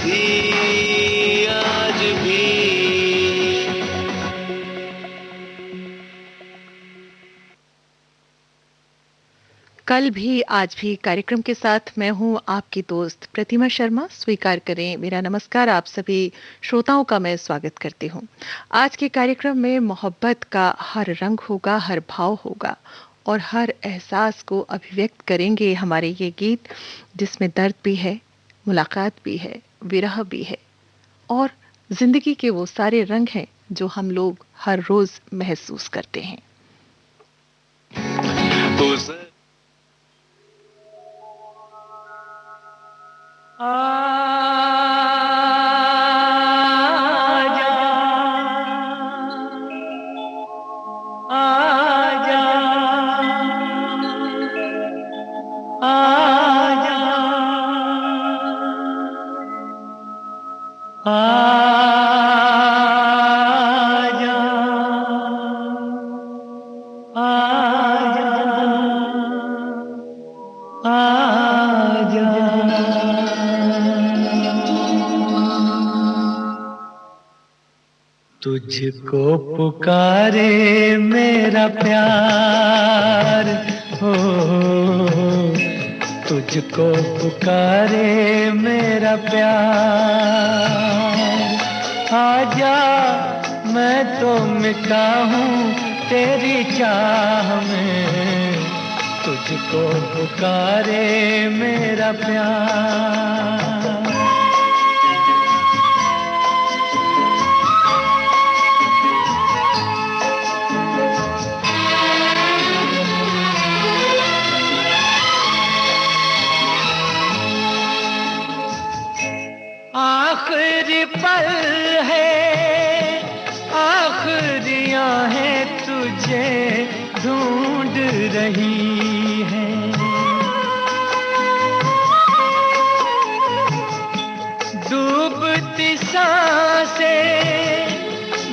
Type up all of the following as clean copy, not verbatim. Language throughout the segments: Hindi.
भी आज भी। कल भी आज भी कार्यक्रम के साथ मैं हूं आपकी दोस्त प्रतिमा शर्मा। स्वीकार करें मेरा नमस्कार। आप सभी श्रोताओं का मैं स्वागत करती हूं। आज के कार्यक्रम में मोहब्बत का हर रंग होगा, हर भाव होगा और हर एहसास को अभिव्यक्त करेंगे हमारे ये गीत, जिसमें दर्द भी है, मुलाकात भी है, विरह भी है और जिंदगी के वो सारे रंग हैं जो हम लोग हर रोज महसूस करते हैं। उस तुझको पुकारे मेरा प्यार हो, तुझको पुकारे मेरा प्यार। आजा मैं तो मिटा हूँ तेरी चाह में, तुझको पुकारे मेरा प्यार। आखिरी पल है, आखिरियां हैं तुझे ढूंढ रही है। डूबती सांसें,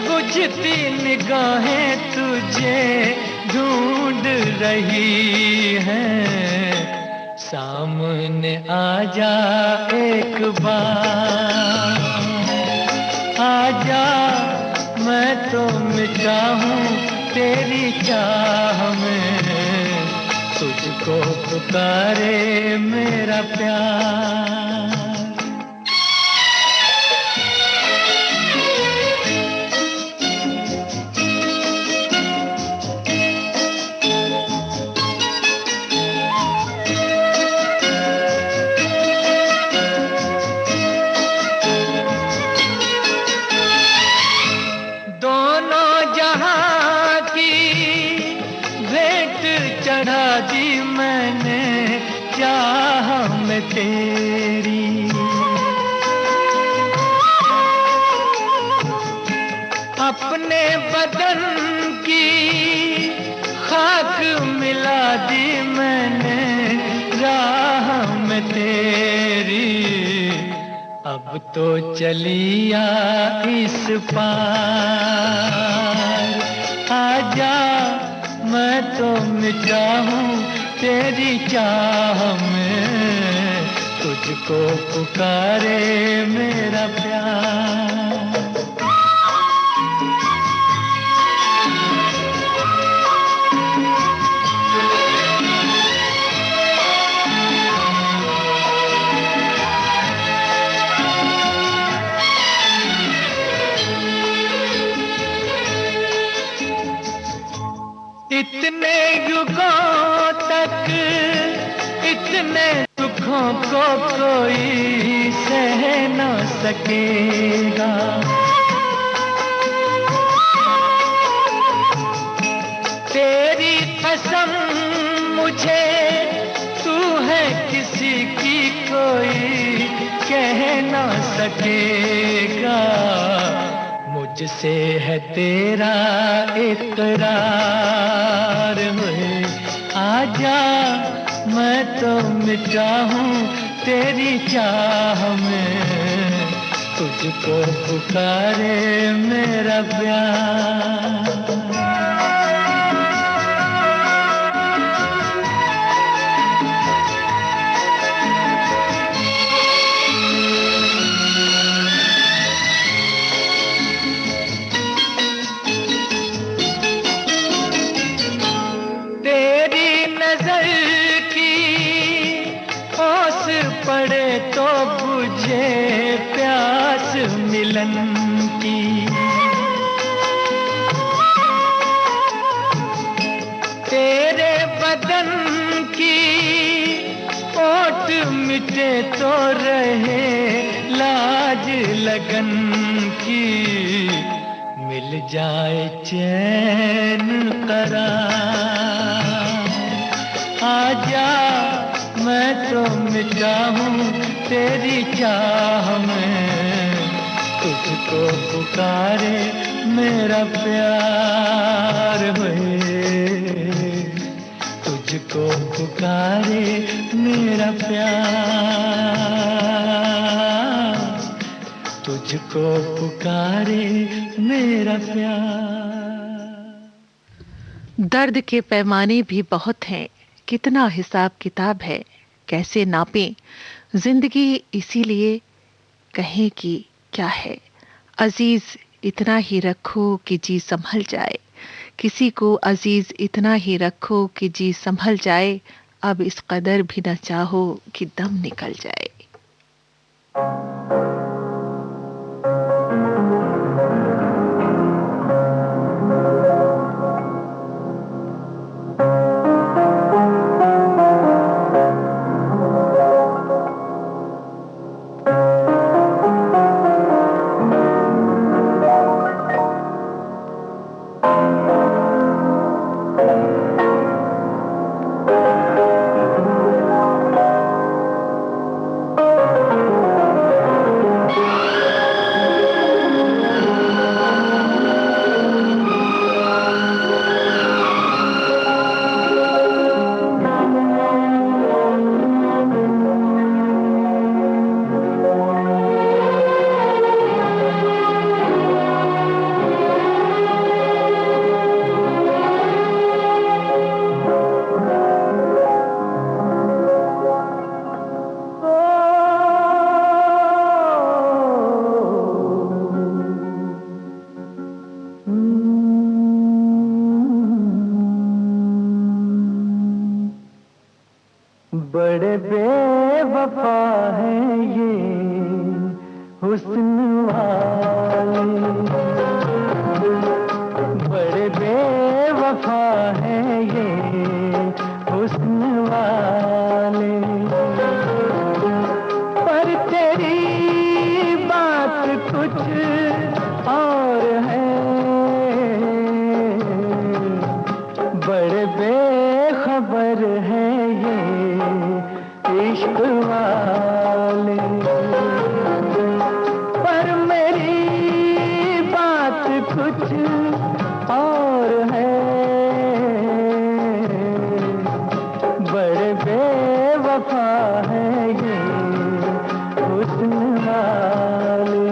बुझती निगाहें तुझे ढूंढ रही हैं। सामने आजा एक बार, आजा मैं तो मिटा हूँ तेरी चाह में, तुझको पुकारे मेरा प्यार। तेरी अपने बदन की खाक मिला दी मैंने राह में तेरी। अब तो चलिया इस पार, आजा मैं तो मिटा हूँ तेरी चाह में, तुझको पुकारे मेरा प्यार। इतने युगों तक इतने दुखों को कोई सह न सकेगा। तेरी कसम मुझे तू है किसी की कोई कह न सकेगा। मुझसे है तेरा इकरार हुए, आजा मैं तो मिटा हूँ तेरी चाह में, तुझको पुकारे मेरा प्यार। तो बुझे प्यास मिलन की। तेरे बदन की ओट मिटे तो रहे लाज लगन की। मिल जाए चैन करार, आजा मैं तो मिटा हूँ तेरी चाह में। तुझको पुकारे मेरा प्यार हुए, तुझको पुकारे मेरा प्यार, तुझको पुकारे मेरा प्यार। दर्द के पैमाने भी बहुत हैं, कितना हिसाब किताब है, कैसे नापें जिंदगी, इसीलिए कहें कि क्या है। अजीज इतना ही रखो कि जी संभल जाए, किसी को अजीज इतना ही रखो कि जी संभल जाए। अब इस कदर भी न चाहो कि दम निकल जाए। बड़े बेवफा हैं ये हुस्न वाले, बड़े बेवफा हैं ये हुस्न वाले। पर तेरी बात कुछ और है, बड़े बेखबर हैं ये इश्क वाले। पर मेरी बात कुछ और है, बड़े बेवफा है ये हुस्न वाले।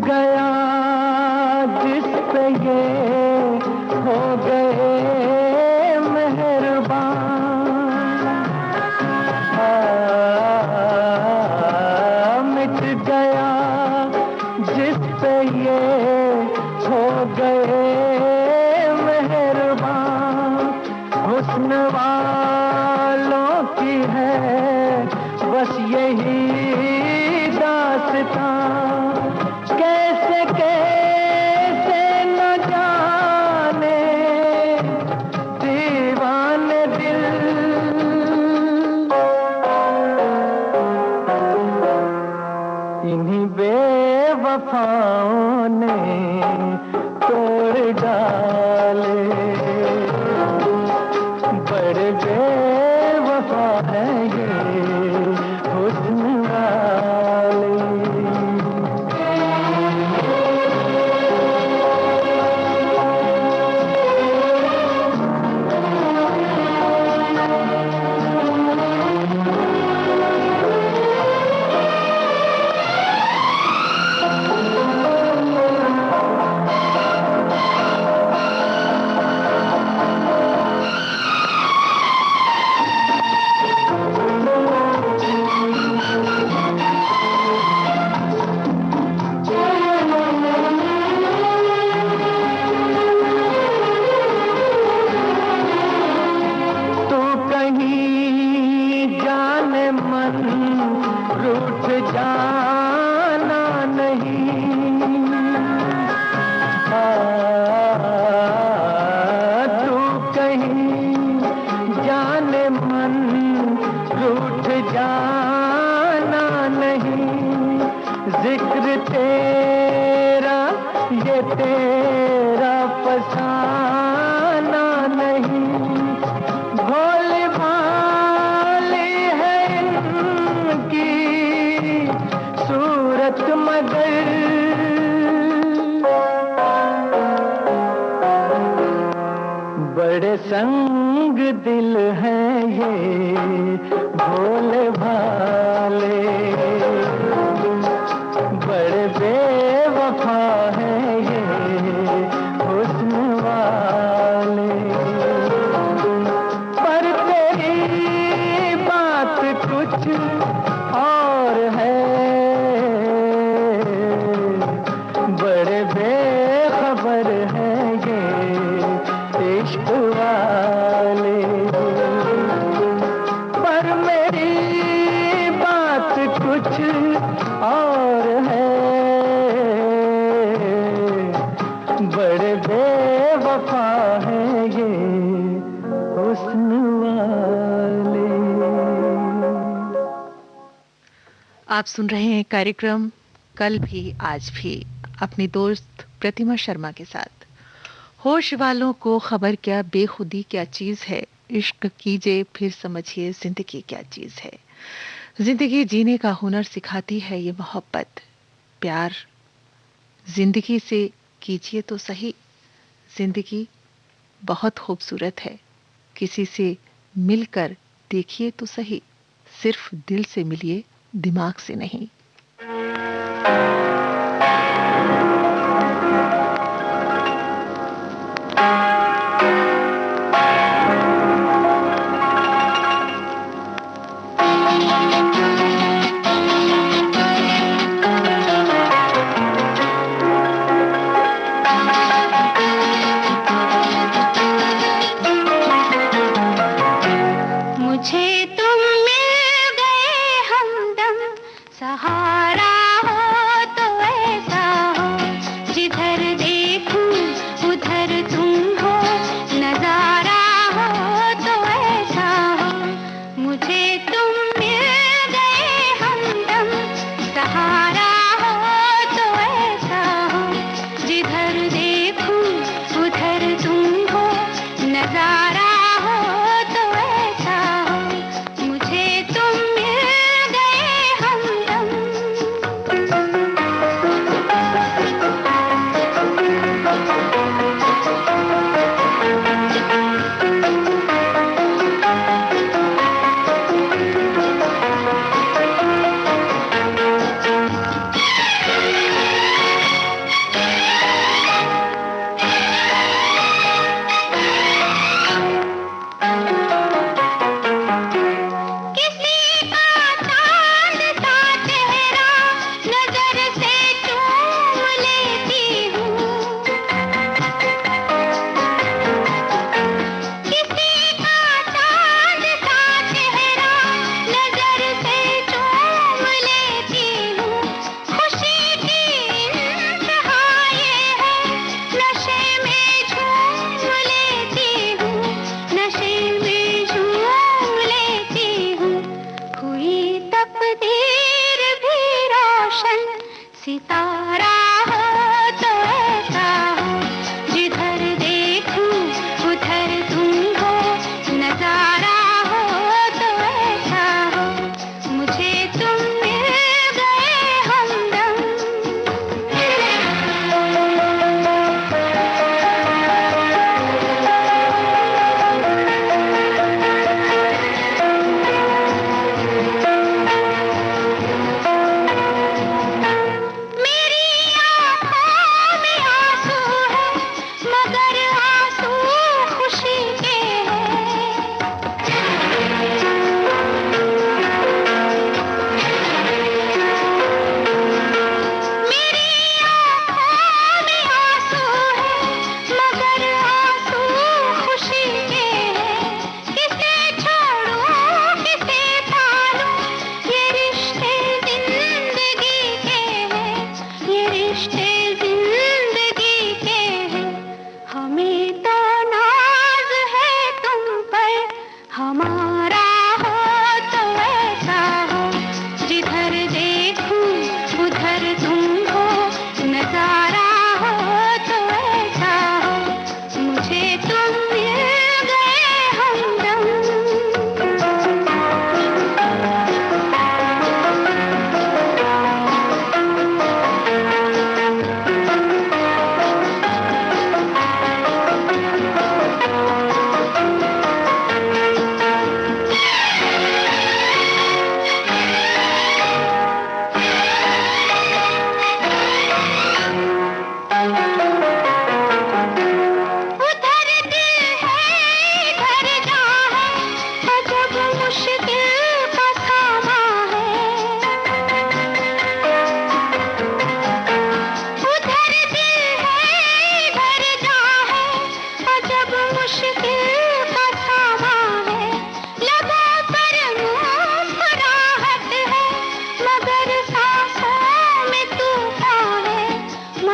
गया जिस पे ये हो गए मेहरबान, मिट गया जिस पे ये हो गए मेहरबान। हुस्न वालों की है बस यही दास्तां, कैसे कैसे न जाने दीवाने दिल। इन्हीं बेवफाओं ने तोड़ डाले, बड़े बेवफा है ये हुस्न वाले। तेरा फसाना नहीं, भोली भाली है इनकी सूरत मगर बड़े संग दिल हैं ये भोले भाले, बड़े बेवफा हैं ये हुस्न वाले। पर तेरी बात कुछ और है, बड़े बेखबर हैं ये इश्क वाले। पर मेरी बात कुछ और है, बड़े बेवफा हैं ये हुस्न वाले। आप सुन रहे हैं कार्यक्रम कल भी आज भी अपनी दोस्त प्रतिमा शर्मा के साथ। होश वालों को खबर क्या बेखुदी क्या चीज है, इश्क कीजिए फिर समझिए जिंदगी क्या चीज है। जिंदगी जीने का हुनर सिखाती है ये मोहब्बत, प्यार जिंदगी से कीजिए तो सही। जिंदगी बहुत खूबसूरत है, किसी से मिलकर देखिए तो सही। सिर्फ दिल से मिलिए, दिमाग से नहीं। मुझे तुम मिल गए हमदम, सहारा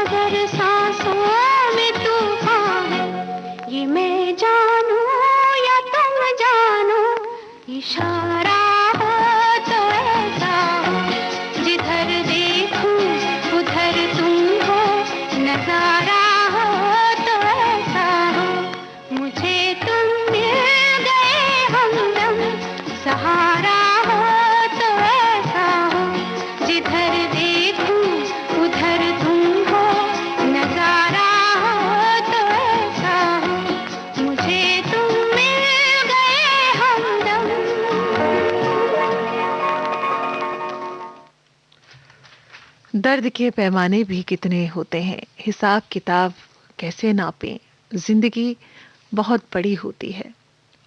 मगर सांसों में तूफान, ये मैं जानूं या तुम जानो, इशारा हो तो ऐसा हो, जिधर देखूं उधर तुम हो, नजारा हो तो ऐसा हो, मुझे तुम मिल गए हमदम, सहारा हो तो ऐसा हो, जिधर देखूं उधर तुम हो, नजारा हो तो ऐसा हो, मुझे तुम मिल गए हमदम। दर्द के पैमाने भी कितने होते हैं, हिसाब किताब कैसे नापें। जिंदगी बहुत बड़ी होती है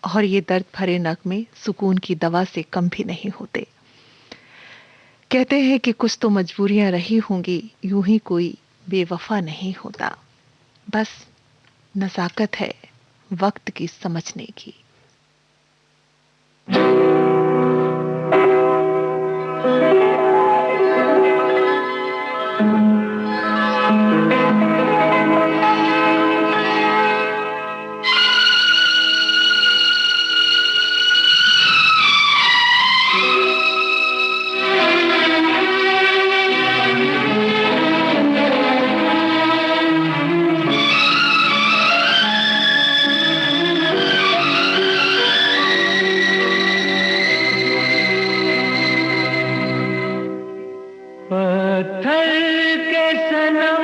और ये दर्द भरे नगमे सुकून की दवा से कम भी नहीं होते। कहते हैं कि कुछ तो मजबूरियां रही होंगी, यूं ही कोई बेवफा नहीं होता। बस नज़ाकत है वक्त की समझने की। पत्थर के सनम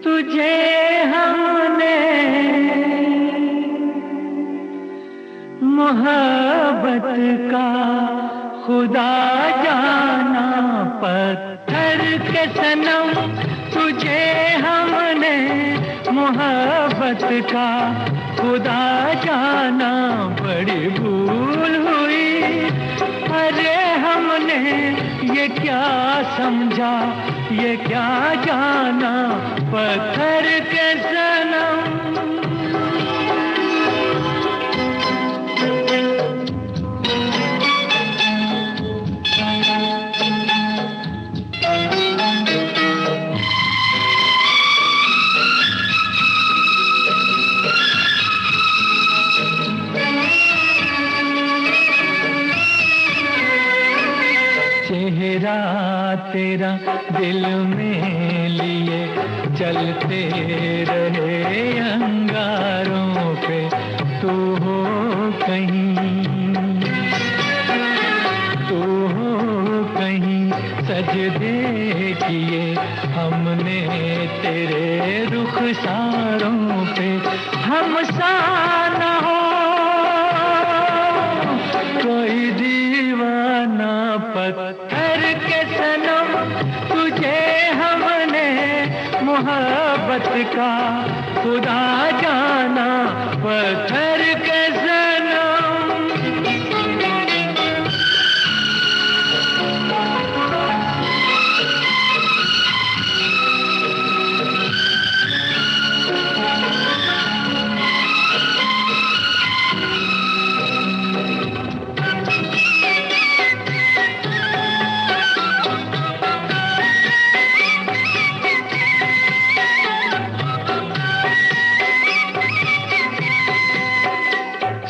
तुझे हमने मोहब्बत का खुदा जाना। पत्थर के सनम तुझे हमने मोहब्बत का खुदा जाना। बड़ी भूल हुई, अरे हमने ये क्या समझा, ये क्या जाना। पत्थर के सनम चेहरा तेरा दिल में लिए चलते रहे अंगारों पे। तू हो कहीं, तू हो कहीं, सजदे किए हमने तेरे रुखसारों पे। हम सा न हो कोई दीवाना। पत्थर के सनम तुझे हमने मोहब्बत का खुदा जाना। पत्थर के सनम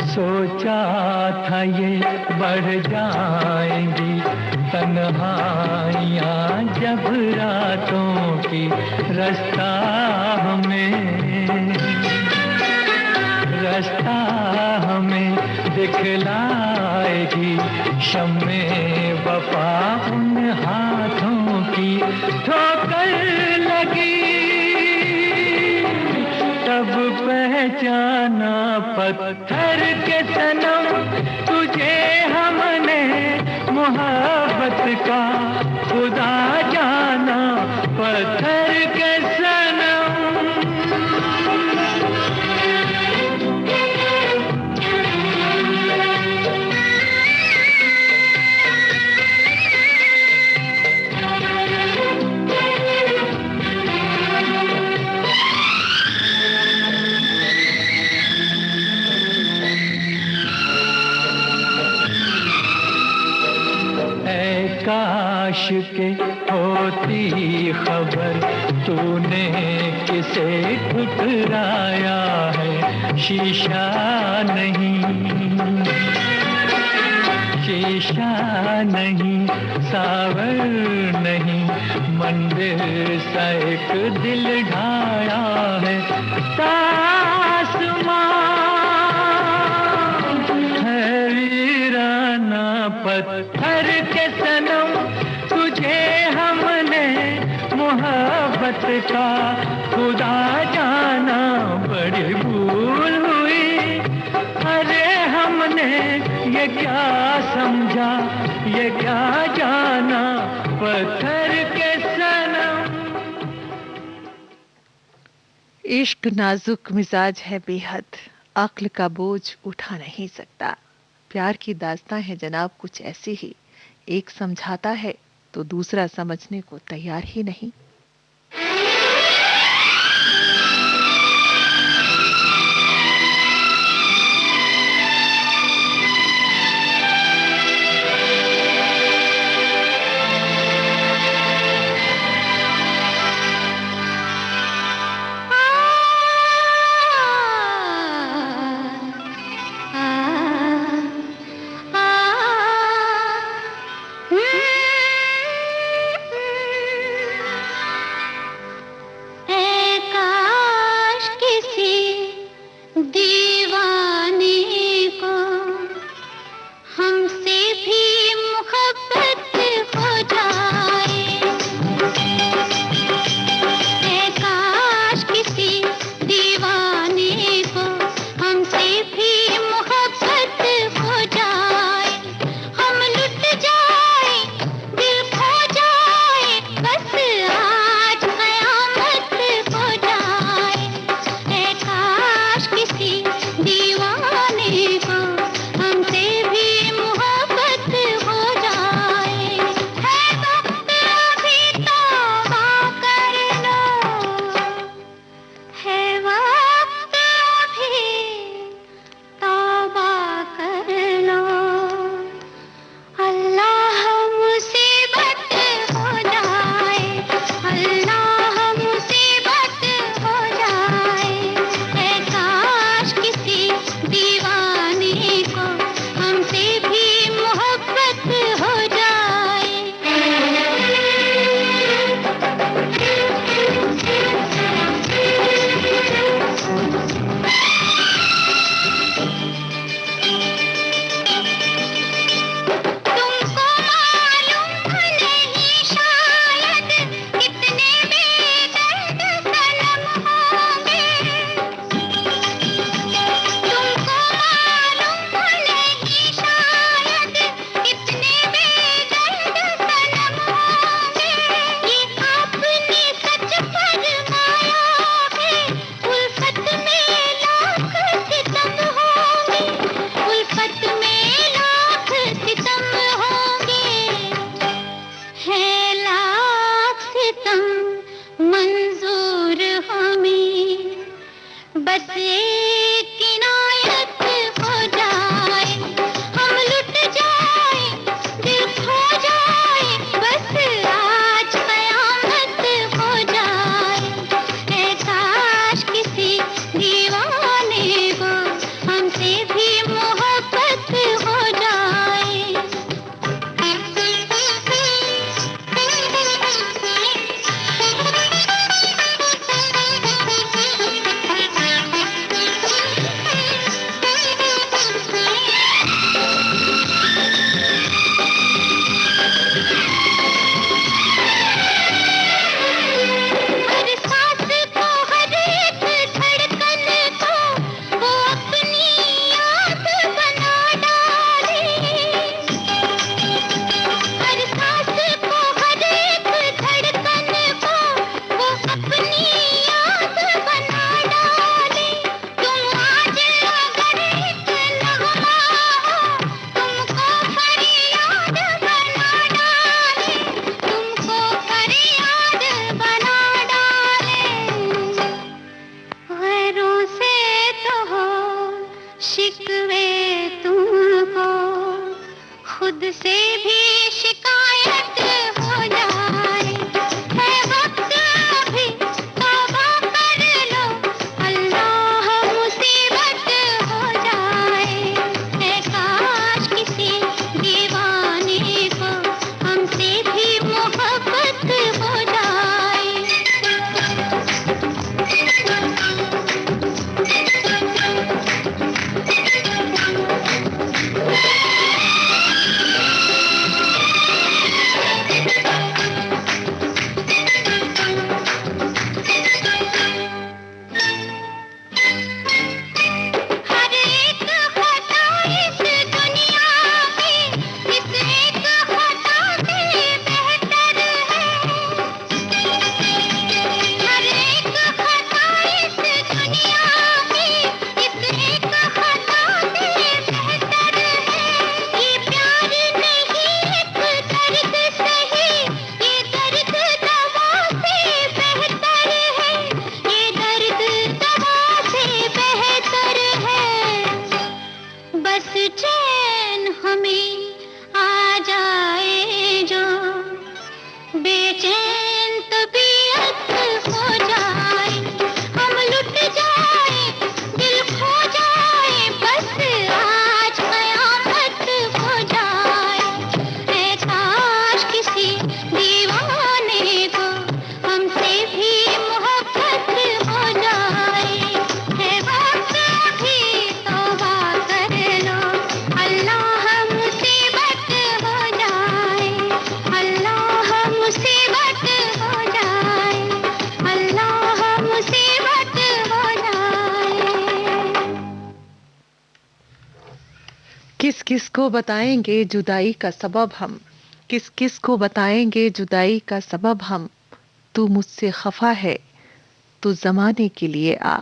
सोचा था ये बढ़ जाएंगी तन्हाइयाँ जब रातों की। रास्ता हमें दिखलाएगी शम्मे वफा उन हाथों की। ठोकर लगी तब पहचाना। पत्थर के सनम तुझे हमने मोहब्बत का खुदा जाना। पत्थर के सनम काश के होती खबर तूने किसे ठुकराया है, शीशा नहीं, शीशा नहीं, सावर नहीं, मंदिर सा एक दिल ढाया है, आसमां है वीराना पत्थर के सनम, तुझे हमने मोहब्बत का खुदा जाना, बड़ी भूल हुई। अरे हमने ये क्या समझा, ये क्या जाना, पत्थर के सनम। इश्क नाजुक मिजाज है बेहद, अक्ल का बोझ उठा नहीं सकता। प्यार की दास्तां है जनाब कुछ ऐसी ही, एक समझाता है तो दूसरा समझने को तैयार ही नहीं। किस किस को बताएंगे जुदाई का सबब हम, किस किस को बताएंगे जुदाई का सबब हम, तू मुझसे खफा है तो जमाने के लिए आ।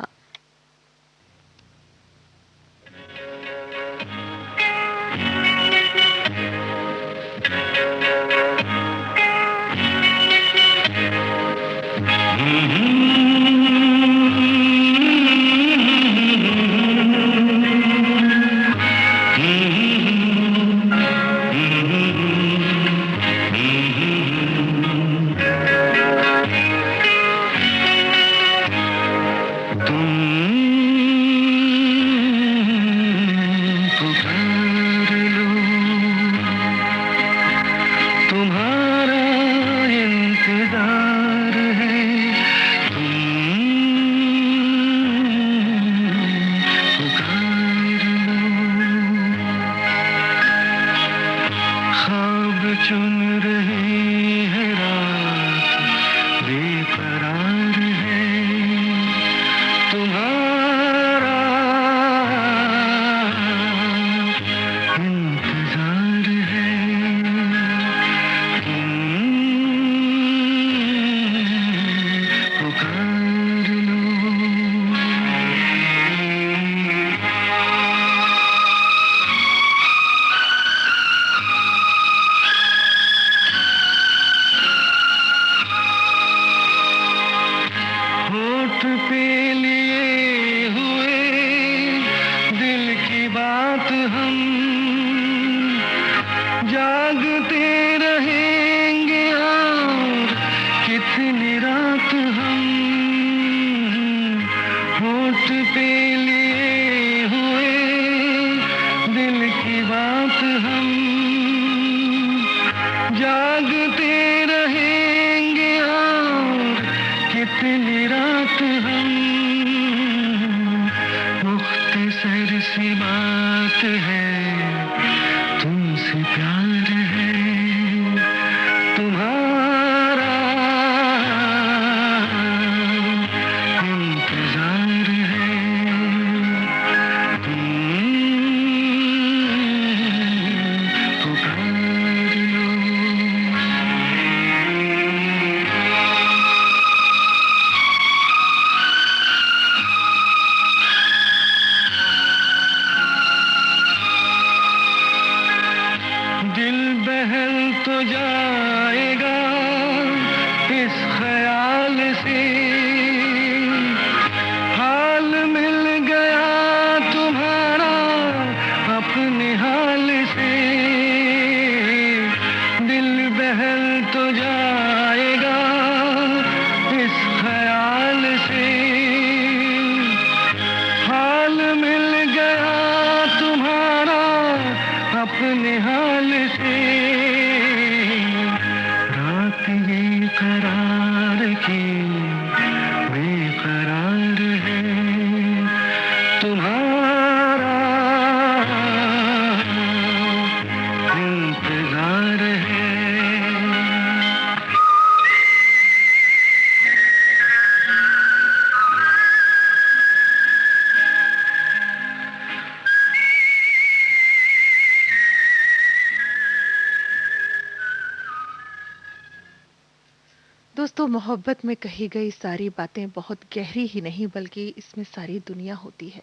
दोस्तों, मोहब्बत में कही गई सारी बातें बहुत गहरी ही नहीं बल्कि इसमें सारी दुनिया होती है।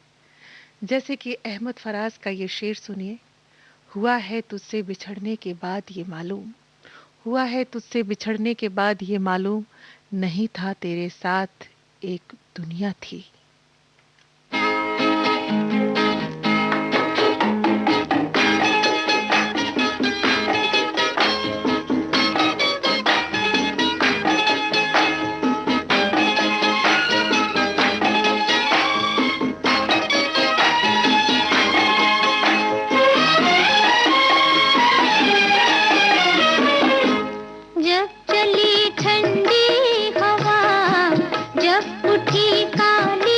जैसे कि अहमद फराज का ये शेर सुनिए, हुआ है तुझसे बिछड़ने के बाद ये मालूम, हुआ है तुझसे बिछड़ने के बाद ये मालूम, नहीं था तेरे साथ एक दुनिया थी। जब चली ठंडी हवा, जब उठी काली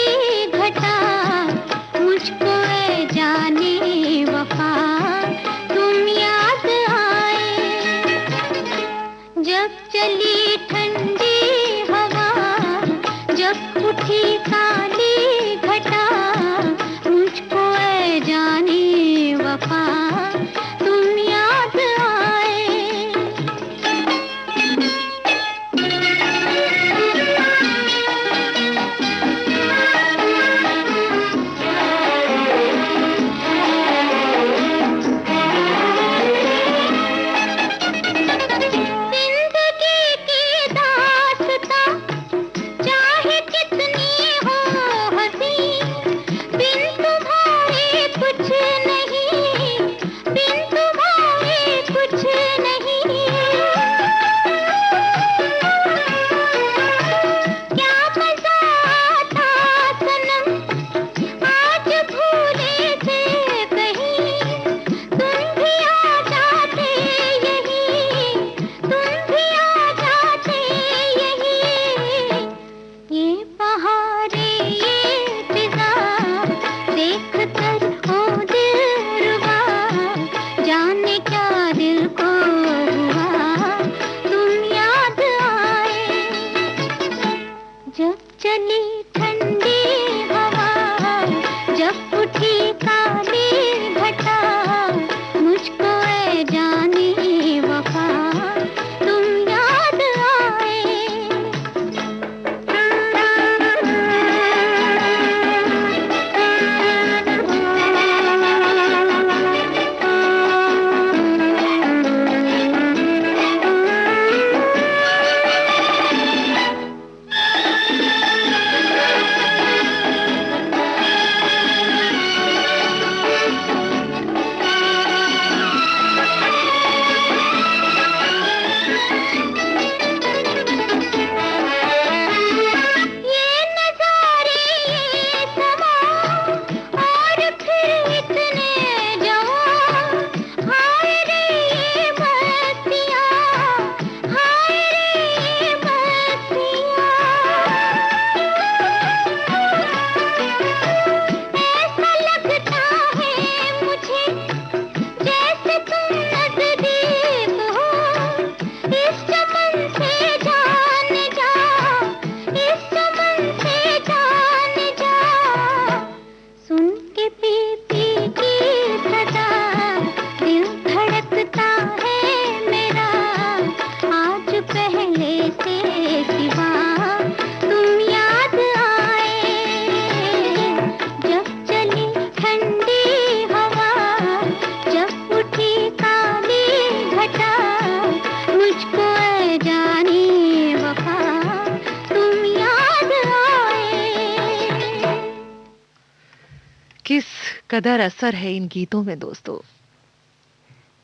कदर असर है इन गीतों में दोस्तों,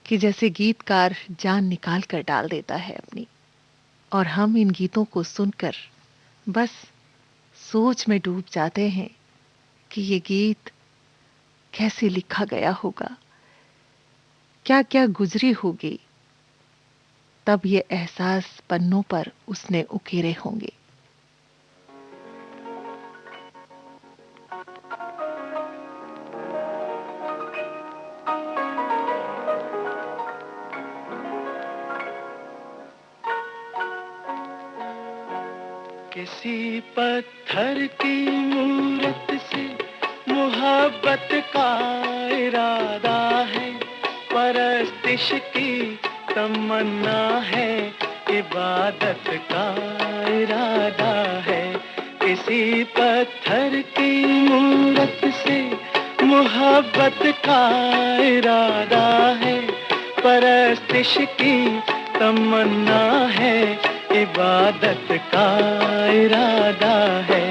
कि जैसे गीतकार जान निकाल कर डाल देता है अपनी, और हम इन गीतों को सुनकर बस सोच में डूब जाते हैं कि ये गीत कैसे लिखा गया होगा, क्या क्या गुजरी होगी, तब ये एहसास पन्नों पर उसने उकेरे होंगे। किसी पत्थर की मूरत से मोहब्बत का इरादा है, परस्तिश की तमन्ना है, इबादत का इरादा है। किसी पत्थर की मूरत से मोहब्बत का इरादा है, परस्तिश की तमन्ना है, इबादत का इरादा है।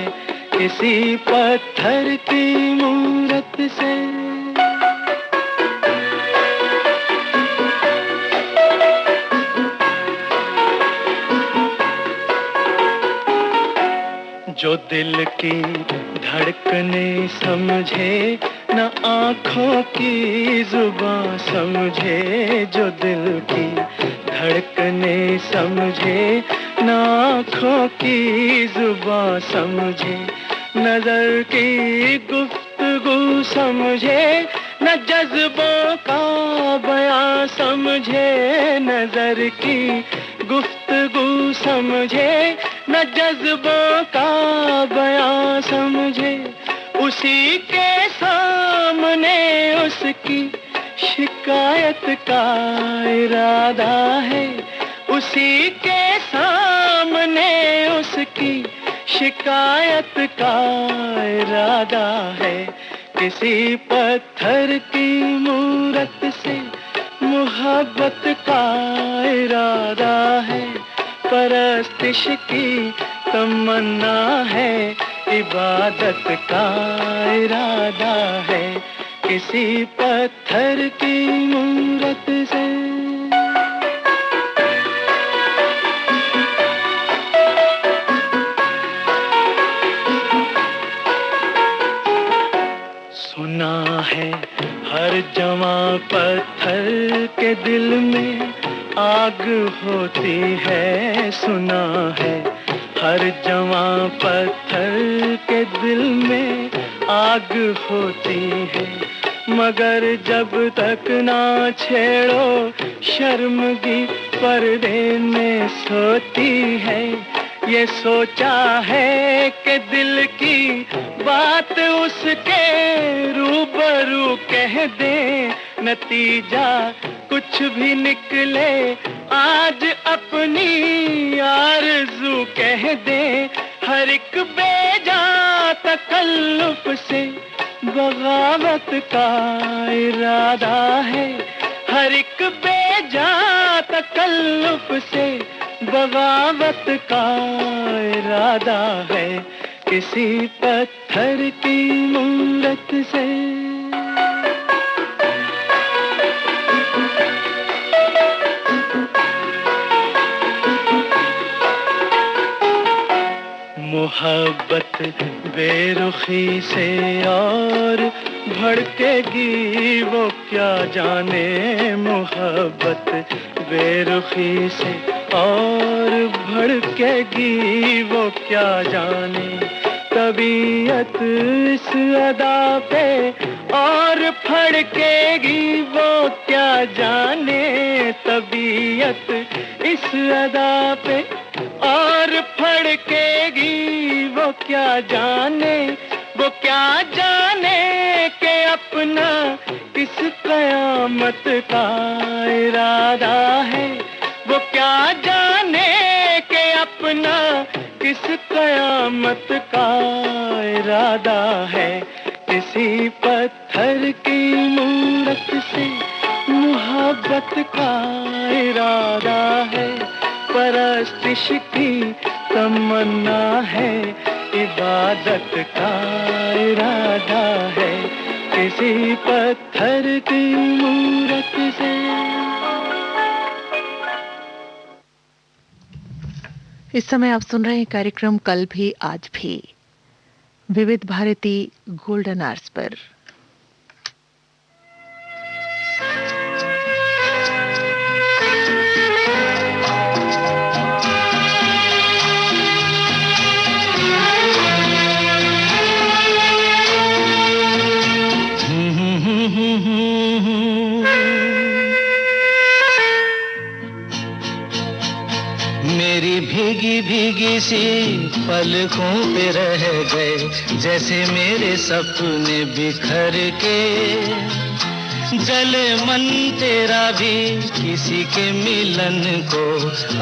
किसी पत्थर की मूरत से जो दिल की धड़कने समझे, न आँखों की जुबां समझे। जो दिल की धड़कने समझे, न आँखों की जुबां समझे। नजर की गुफ्तगू समझे, न जज्बों का बयां समझे। नजर की गुफ्तगू समझे, न जज्बों का बयां समझे। उसी के सामने उसकी शिकायत का इरादा है, उसी के सामने उसकी शिकायत का इरादा है। किसी पत्थर की मूरत से मोहब्बत का इरादा है, परस्तिश की तमन्ना है, इबादत का इरादा है। किसी पत्थर की मूरत से सुना है हर जवां पत्थर के दिल में आग होती है। सुना है हर जवां पत्थर के दिल में आग होती है, मगर जब तक ना छेड़ो शर्मगी पर्दे में सोती है। ये सोचा है कि दिल की बात उसके रूबरू कह दे, नतीजा कुछ भी निकले आज अपनी आरज़ू कह दे। हर एक बेजा तकल्लुफ से बगावत का इरादा है, हर एक बेजा तकल्लुफ से बगावत का इरादा है। किसी पत्थर की मूरत से मोहब्बत बेरुखी से और भड़केगी वो क्या जाने। मोहब्बत बेरुखी से और भड़केगी वो क्या जाने। तबीयत इस अदा पे और फड़केगी वो क्या जाने। तबीयत इस अदा पे और फड़केगी वो क्या जाने। वो क्या जाने कि अपना किस कयामत का इरादा है। वो क्या जाने कि अपना किस कयामत का इरादा है। किसी पत्थर की मूरत से मोहब्बत का इरादा है, परस्तिश की तमन्ना है, इबादत का इरादा है। किसी पत्थर की मूरत से। इस समय आप सुन रहे हैं कार्यक्रम कल भी आज भी, विविध भारती गोल्डन आवर्स पर। मेरी भीगी भीगी सी पलकों पे रह गए जैसे मेरे सपने बिखर के। जले मन तेरा भी किसी के मिलन को,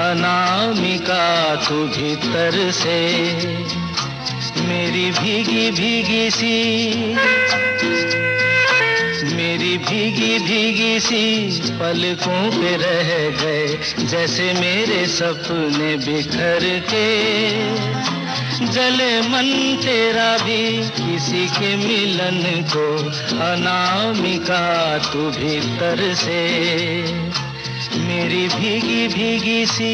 अनामिका तू भीतर से। मेरी भीगी भीगी सी, मेरी भीगी भीगी सी पलकों पे रह गए जैसे मेरे सपने बिखर के। जले मन तेरा भी किसी के मिलन को, अनामिका तू भीतर से। मेरी भीगी भीगी सी।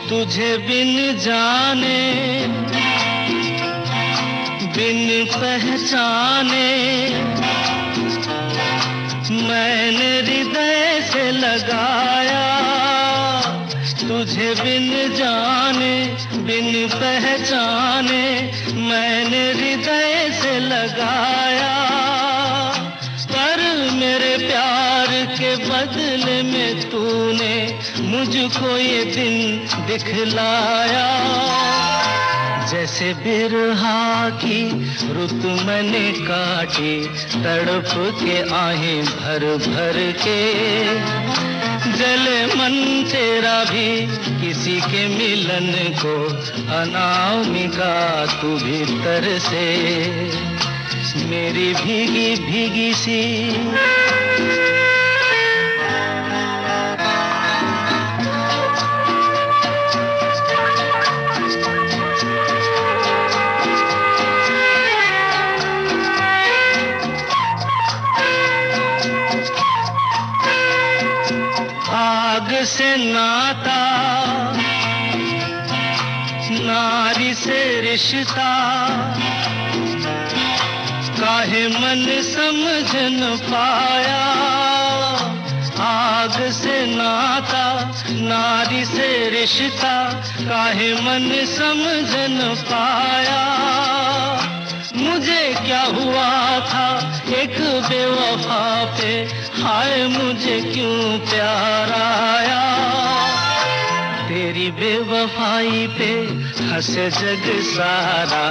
तुझे बिन जाने बिन पहचाने मैंने हृदय से लगाया। तुझे बिन जाने बिन पहचाने मैंने हृदय से लगाया। पर मेरे प्यार के बदले में तूने मुझको ये दिन दिखलाया। जैसे बिरहा की रुत मैंने काटी, तड़प के आहें भर भर के। जले मन तेरा भी किसी के मिलन को, अनामिका तू भीतर से। मेरी भीगी भीगी सी। आग से नाता, नारी से रिश्ता, काहे मन समझ न पाया। आग से नाता, नारी से रिश्ता, काहे मन समझ न पाया। मुझे क्या हुआ था एक बेवफा पे, हाय मुझे क्यों प्यार आया। तेरी बेवफाई पे हंसे जग सारा,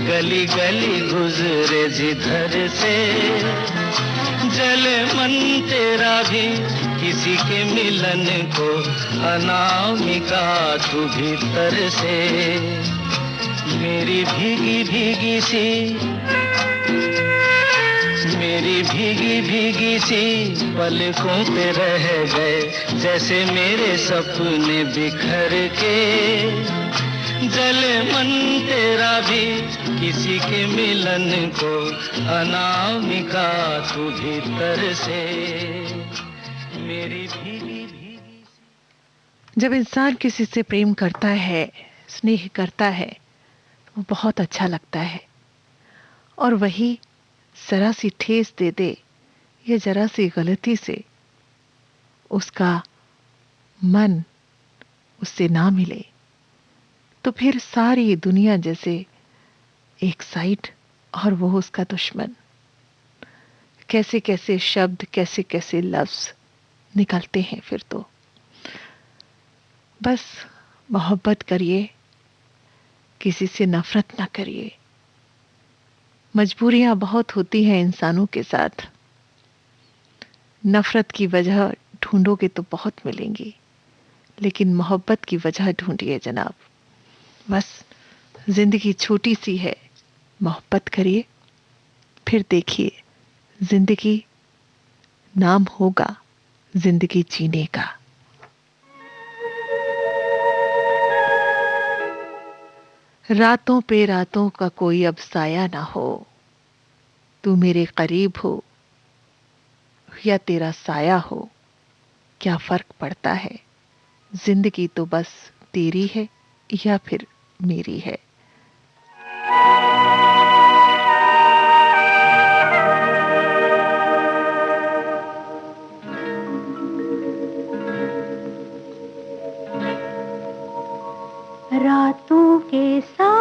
गली गली गुजरे जिधर से। जले मन तेरा भी किसी के मिलन को, अनामिका तू भीतर से। मेरी भीगी भीगी सी, मेरी भीगी भीगी सी पलकों पे रह गए जैसे मेरे सपने बिखर के। जले मन तेरा भी किसी के मिलन को, अनामिका तू भीतर से। मेरी भीगी भीगी सी। जब इंसान किसी से प्रेम करता है, स्नेह करता है, वो बहुत अच्छा लगता है। और वही जरा सी ठेस दे दे या जरा सी गलती से उसका मन उससे ना मिले, तो फिर सारी दुनिया जैसे एक साइड और वो उसका दुश्मन। कैसे कैसे शब्द, कैसे कैसे लफ्ज निकलते हैं फिर तो। बस मोहब्बत करिए, किसी से नफरत ना करिए। मजबूरियां बहुत होती हैं इंसानों के साथ, नफरत की वजह ढूंढोगे तो बहुत मिलेंगी, लेकिन मोहब्बत की वजह ढूंढिए जनाब। बस जिंदगी छोटी सी है, मोहब्बत करिए, फिर देखिए जिंदगी नाम होगा जिंदगी जीने का। रातों पे रातों का कोई अब साया ना हो, तू मेरे करीब हो या तेरा साया हो, क्या फर्क पड़ता है, जिंदगी तो बस तेरी है या फिर मेरी है। रातों के साए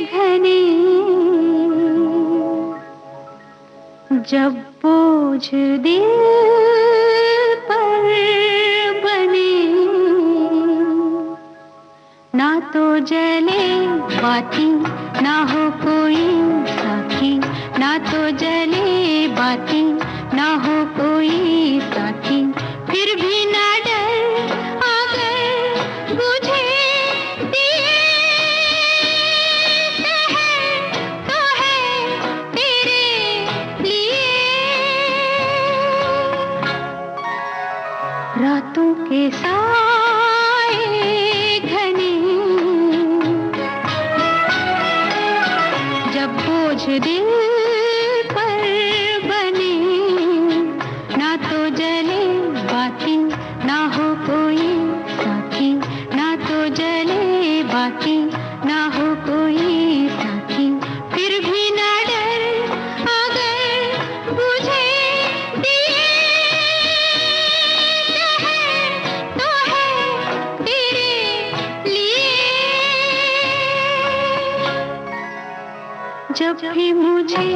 घने जब बोझ दिल पर बने, ना तो जले बाती ना हो कोई साथी, ना तो जले बाती ना हो कोई साथी, फिर भी ना डर अगर बुझे दिए शहर तो है तेरे लिए। रातों के साए घने जब बोझ दिल पर बने, ना तो जले बाती ना हो कोई साथी, ना तो जले बाती ना हो कोई साथी, फिर भी ना डर अगर बुझे दिए शहर तो है तेरे लिए। जब भी मुझे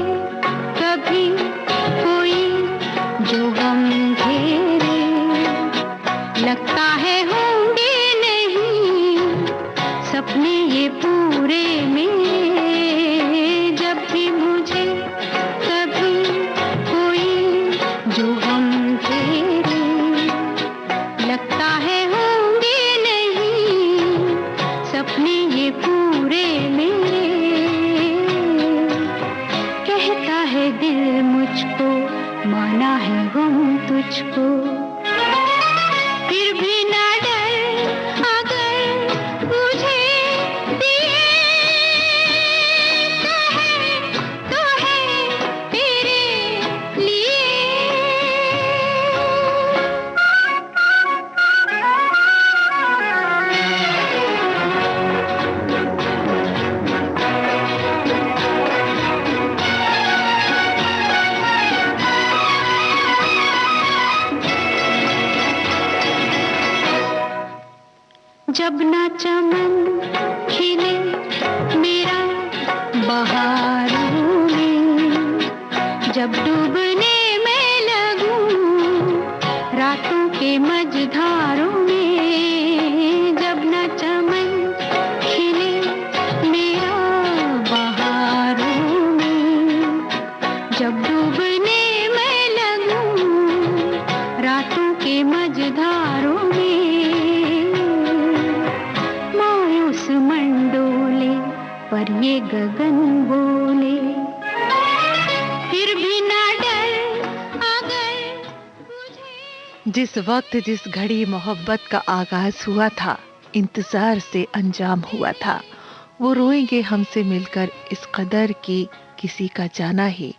कभी कोई जो गम घेरे, लगता है होंगे नहीं सपने ये पूरे मेरे। जब भी मुझे कभी कोई जो गम घेरे, लगता है होंगे नहीं सपने ये पूरे मेरे। कहता है दिल मुझको माना है गम तुझको, फिर भी ना डर अगर बुझे दिए शहर तो है तेरे लिए। जब ना चमन खिले मेरा बहारों में, जब डूबने में लगूं रातों के मझधारों में, जब ना चमन खिले मेरा बहारों में, जब डूबने में लगूं रातों के मझधारों में, मायूस मंडोले पर ये गगन बोले, फिर भी ना डर अगर मुझे। जिस वक्त जिस घड़ी मोहब्बत का आगाज हुआ था, इंतजार से अंजाम हुआ था, वो रोएंगे हमसे मिलकर इस कदर की किसी का जाना ही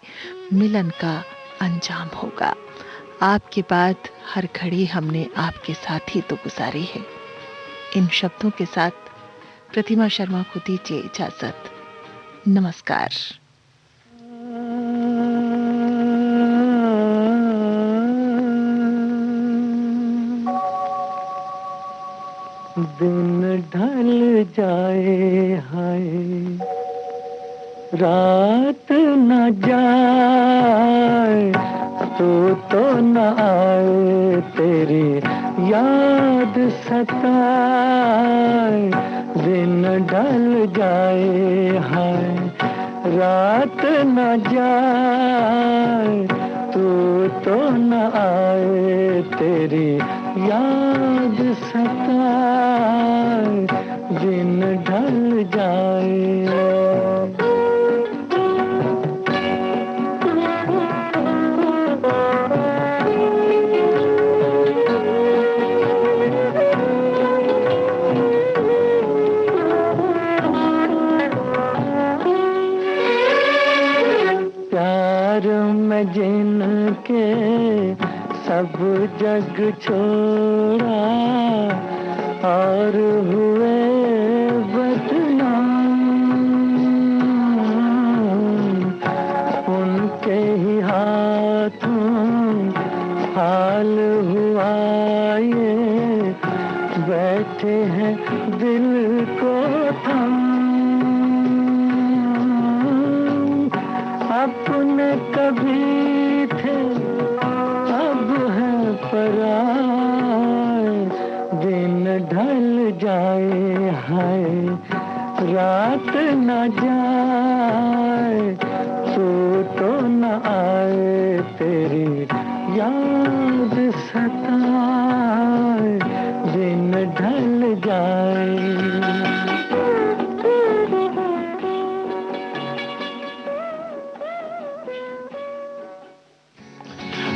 मिलन का अंजाम होगा। आपके बाद हर घड़ी हमने आपके साथ ही तो गुजारी है। इन शब्दों के साथ प्रतिमा शर्मा को दीजिए इजाजत। नमस्कार। दिन ढल जाए हाय, रात न जाए, तो न आए तेरी याद सताए। दिन ढल जाए हाय, रात न जाए तू तो न आए, तेरी याद सताए दिन ढल जाए। मैं जिनके सब जग छोड़ा और हुए बदनाम, उनके ही हाथों हाल हुआ ये, बैठे हैं दिल को थम। अपने कभी थे अब है पराए, दिन ढल जाए हाय रात न जाए तू तो न आए, तेरी याद सताए दिन ढल जाए।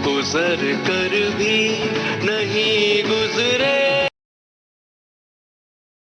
गुजर कर भी नहीं गुजरे